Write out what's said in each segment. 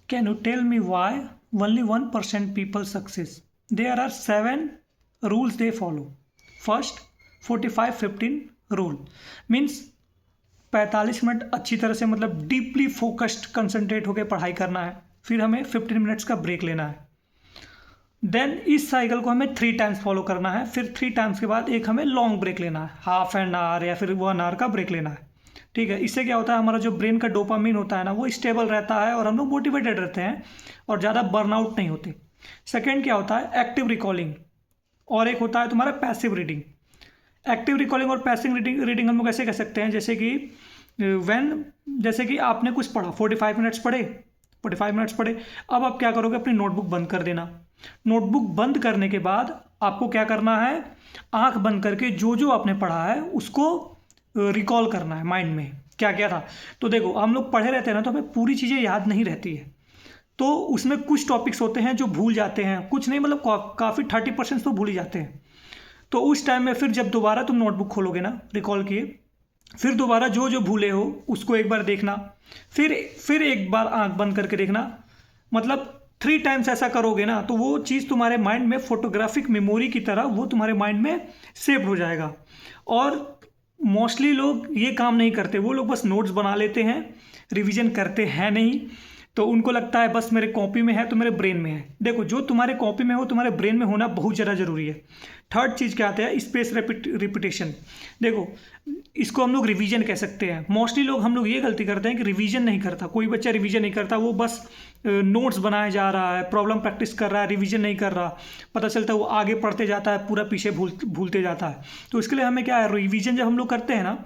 Can you tell me why only 1% people success? There are 7 rules they follow. First, 45-15 rule means 45 minute अच्छी तरह से मतलब deeply focused concentrate होकर पढ़ाई करना है, फिर हमें 15 मिनट्स का ब्रेक लेना है। देन इस साइकिल को हमें 3 टाइम्स फॉलो करना है, फिर 3 टाइम्स के बाद एक हमें लॉन्ग ब्रेक लेना है, हाफ एन आवर या फिर 1 आवर का ब्रेक लेना है। ठीक है, इससे क्या होता है, हमारा जो ब्रेन का डोपामिन होता है ना, वो स्टेबल रहता है और हम लोग मोटिवेटेड रहते हैं और ज़्यादा बर्नआउट नहीं होते। सेकेंड क्या होता है, एक्टिव रिकॉलिंग, और एक होता है तुम्हारा पैसिव रीडिंग। एक्टिव रिकॉलिंग और पैसिव रीडिंग हम लोग ऐसे कह सकते हैं, जैसे कि आपने कुछ पढ़ा, 45 मिनट्स पढ़े, अब आप क्या करोगे, अपनी नोटबुक बंद कर देना। नोटबुक बंद करने के बाद आपको क्या करना है, आंख बंद करके जो जो आपने पढ़ा है उसको रिकॉल करना है माइंड में, क्या क्या था। तो देखो, हम लोग पढ़े रहते हैं ना, तो हमें पूरी चीज़ें याद नहीं रहती है, तो उसमें कुछ टॉपिक्स होते हैं जो भूल जाते हैं, कुछ नहीं मतलब काफ़ी 30% तो भूल ही जाते हैं। तो उस टाइम में फिर जब दोबारा तुम नोटबुक खोलोगे ना, रिकॉल किए, फिर दोबारा जो जो भूले हो उसको एक बार देखना, फिर एक बार आंख बंद करके देखना, मतलब 3 टाइम्स ऐसा करोगे ना, तो वो चीज़ तुम्हारे माइंड में फोटोग्राफिक मेमोरी की तरह वो तुम्हारे माइंड में सेव हो जाएगा। और मोस्टली लोग ये काम नहीं करते, वो लोग बस नोट्स बना लेते हैं, रिवीजन करते हैं नहीं, तो उनको लगता है बस मेरे कॉपी में है तो मेरे ब्रेन में है। देखो, जो तुम्हारे कॉपी में हो तुम्हारे ब्रेन में होना बहुत ज़्यादा ज़रूरी है। थर्ड चीज़ क्या आता है, स्पेस रिपीटेशन। देखो, इसको हम लोग रिवीजन कह सकते हैं। मोस्टली हम लोग ये गलती करते हैं कि रिवीजन नहीं करता, कोई बच्चा रिवीजन नहीं करता, वो बस नोट्स बनाए जा रहा है, प्रॉब्लम प्रैक्टिस कर रहा है, रिवीजन नहीं कर रहा। पता चलता है वो आगे पढ़ते जाता है, पूरा पीछे भूलते जाता है। तो इसके लिए हमें क्या है, रिवीजन जब हम लोग करते हैं ना,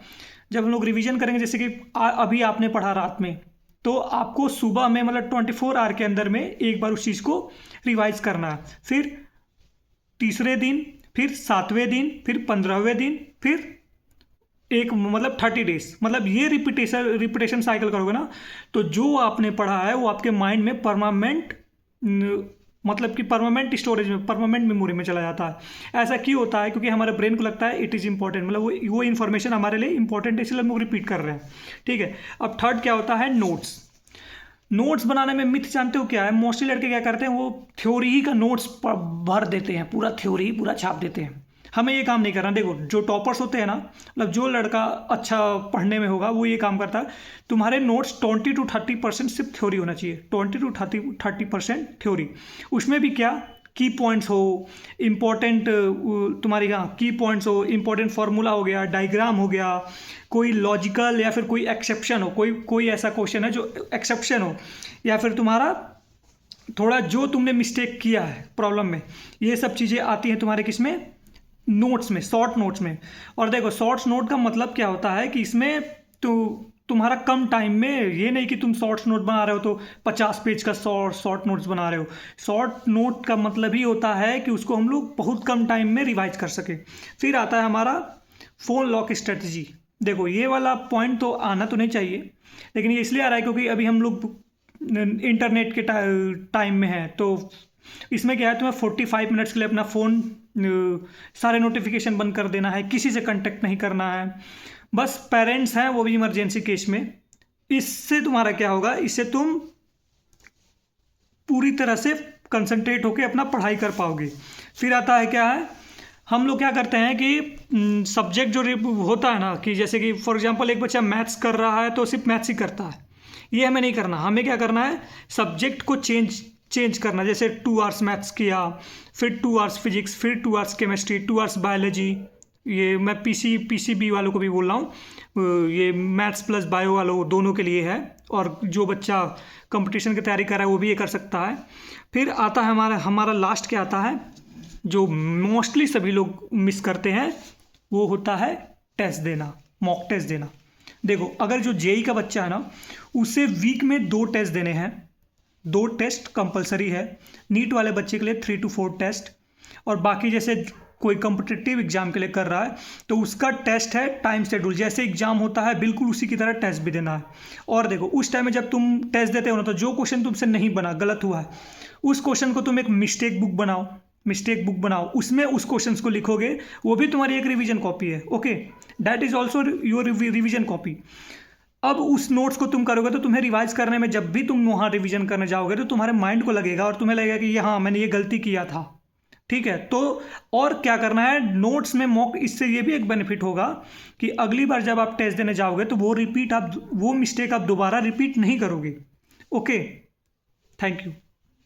जब हम लोग रिवीजन करेंगे, जैसे कि अभी आपने पढ़ा रात में, तो आपको सुबह में मतलब 24 आवर के अंदर में एक बार उस चीज़ को रिवाइज करना है, फिर तीसरे दिन, फिर 7वें दिन, फिर 15वें दिन, फिर एक मतलब 30 डेज, मतलब ये रिपीटेशन साइकिल करोगे ना, तो जो आपने पढ़ा है वो आपके माइंड में परमानेंट, मतलब कि परमानेंट स्टोरेज में, परमानेंट मेमोरी में चला जाता है। ऐसा क्यों होता है, क्योंकि हमारे ब्रेन को लगता है इट इज़ इंपॉर्टेंट, मतलब वो इन्फॉर्मेशन हमारे लिए इंपॉर्टेंट है, इसलिए हम लोग रिपीट कर रहे हैं। ठीक है, अब थर्ड क्या होता है, नोट्स बनाने में मिथ जानते हो क्या है, मोस्टली लड़के क्या करते हैं, वो थ्योरी ही का नोट्स भर देते हैं, पूरा थ्योरी ही पूरा छाप देते हैं। हमें ये काम नहीं करना। देखो, जो टॉपर्स होते हैं ना, मतलब जो लड़का अच्छा पढ़ने में होगा वो ये काम करता है, तुम्हारे नोट्स 20 to 30% सिर्फ थ्योरी होना चाहिए, 20 to 30% थ्योरी। उसमें भी क्या, की पॉइंट्स हो, इम्पोर्टेंट तुम्हारी की पॉइंट्स हो, इम्पोर्टेंट फार्मूला हो गया, डायग्राम हो गया, कोई लॉजिकल या फिर कोई एक्सेप्शन हो, कोई ऐसा क्वेश्चन है जो एक्सेप्शन हो, या फिर तुम्हारा थोड़ा जो तुमने मिस्टेक किया है प्रॉब्लम में, ये सब चीज़ें आती हैं तुम्हारे किसमें, नोट्स में, शॉर्ट नोट्स में। और देखो, शॉर्ट्स नोट का मतलब क्या होता है कि इसमें तुम्हारा कम टाइम में, ये नहीं कि तुम शॉर्ट्स नोट बना रहे हो तो 50 पेज का शॉर्ट नोट्स बना रहे हो। शॉर्ट नोट का मतलब ही होता है कि उसको हम लोग बहुत कम टाइम में रिवाइज कर सके। फिर आता है हमारा फ़ोन लॉक स्ट्रेटजी। देखो, ये वाला पॉइंट तो आना तो नहीं चाहिए, लेकिन ये इसलिए आ रहा है क्योंकि अभी हम लोग इंटरनेट के टाइम में है, तो इसमें क्या है, तुम्हें 45 मिनट्स के लिए अपना फ़ोन सारे नोटिफिकेशन बंद कर देना है, किसी से कांटेक्ट नहीं करना है, बस पेरेंट्स हैं वो भी इमरजेंसी केस में। इससे तुम्हारा क्या होगा, इससे तुम पूरी तरह से कंसंट्रेट होकर अपना पढ़ाई कर पाओगे। फिर आता है क्या है, हम लोग क्या करते हैं कि सब्जेक्ट जो होता है ना, कि जैसे कि फॉर एग्जांपल एक बच्चा मैथ्स कर रहा है तो सिर्फ मैथ्स ही करता है, ये हमें नहीं करना। हमें क्या करना है, सब्जेक्ट को चेंज करना। जैसे 2 आवर्स मैथ्स किया, फिर 2 आवर्स फिजिक्स, फिर 2 आवर्स केमिस्ट्री, 2 आवर्स बायोलॉजी। ये मैं पीसीबी वालों को भी बोल रहा हूँ, ये मैथ्स प्लस बायो वालों दोनों के लिए है, और जो बच्चा कंपटीशन की तैयारी कर रहा है वो भी ये कर सकता है। फिर आता है हमारा लास्ट क्या आता है, जो मोस्टली सभी लोग मिस करते हैं, वो होता है टेस्ट देना, मॉक टेस्ट देना। देखो, अगर जो जेई का बच्चा है ना, उसे वीक में 2 टेस्ट देने हैं, 2 टेस्ट कंपलसरी है। नीट वाले बच्चे के लिए 3 to 4 टेस्ट, और बाकी जैसे कोई कॉम्पिटिटिव एग्जाम के लिए कर रहा है तो उसका टेस्ट है टाइम शेड्यूल, जैसे एग्जाम होता है बिल्कुल उसी की तरह टेस्ट भी देना है। और देखो, उस टाइम में जब तुम टेस्ट देते हो ना, तो जो क्वेश्चन तुमसे नहीं बना, गलत हुआ है, उस क्वेश्चन को तुम एक मिस्टेक बुक बनाओ, उसमें उस क्वेश्चन को लिखोगे, वो भी तुम्हारी एक रिवीजन कॉपी है। Okay, that is also your revision copy. अब उस नोट्स को तुम करोगे तो तुम्हें रिवाइज करने में, जब भी तुम वहाँ रिवीजन करने जाओगे तो तुम्हारे माइंड को लगेगा और तुम्हें लगेगा कि ये हाँ मैंने ये गलती किया था। ठीक है, तो और क्या करना है नोट्स में मॉक, इससे ये भी एक बेनिफिट होगा कि अगली बार जब आप टेस्ट देने जाओगे तो वो मिस्टेक आप दोबारा रिपीट नहीं करोगे। Okay, thank you.